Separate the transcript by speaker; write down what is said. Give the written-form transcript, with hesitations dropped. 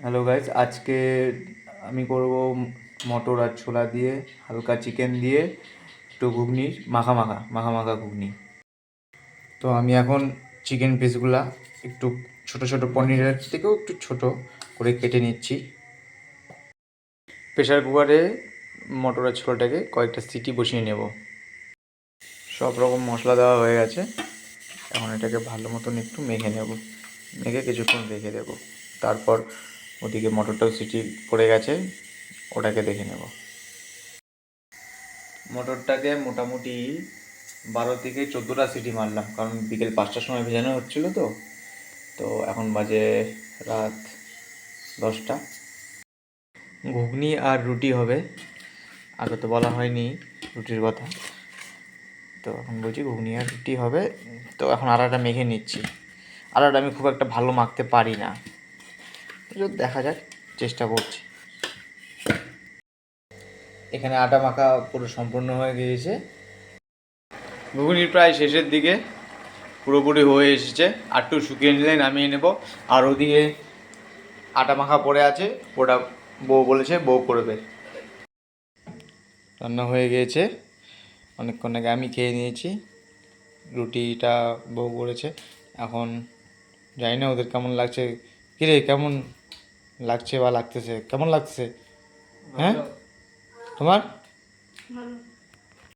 Speaker 1: Hello guys, আজকে আমি করব মটর আর ছোলা দিয়ে হালকা চিকেন দিয়ে একটু ঘুগনি মাখা মাখা মাখা মাখা ঘুগনি। তো আমি এখন চিকেন পিসগুলা একটু ছোট ছোট পনিরের থেকেও একটু ছোট করে কেটে নিচ্ছি। প্রেশার কুকারে মটর আর ছোলাটাকে কয়েকটা সিটি বসিয়ে নেব। সব রকম মশলা দেওয়া হয়ে গেছে। এখন এটাকে ভালো মতন একটু মেখে নেব, মেখে কিছুক্ষণ রেখে দেবো। তারপর ওদিকে মটরটাও সিটি পড়ে গেছে, ওটাকে দেখে নেব। মটরটাকে মোটামুটি 12 থেকে 14টা সিটি মারলাম, কারণ বিকেল 5টার সময় ভেজানো হচ্ছিলো। তো তো এখন বাজে রাত 10টা। ঘুগনি আর রুটি হবে, আগে তো বলা হয়নি রুটির কথা। তো এখন বলছি ঘুগনি আর রুটি হবে। তো এখন আটাটা মেখে নিচ্ছি। আটাটা আমি খুব একটা ভালো মাখতে পারি না, দেখা যাক, চেষ্টা করছি। এখানে আটা মাখা পুরো সম্পূর্ণ হয়ে গিয়েছে। ঘুগনির প্রায় শেষের দিকে পুরোপুরি হয়ে এসেছে, আর একটু শুকিয়ে নিলে নামিয়ে নেব। আর ওদিকে আটা মাখা পড়ে আছে, ওটা বউ বলেছে বউ করবে। রান্না হয়ে গিয়েছে অনেকক্ষণ আগে, আমি খেয়ে নিয়েছি। রুটিটা বউ করেছে। এখন জানি না ওদের কেমন লাগছে। কিরে, কেমন লাগছে বা লাগতেছে? কেমন লাগছে? হ্যাঁ, তোমার?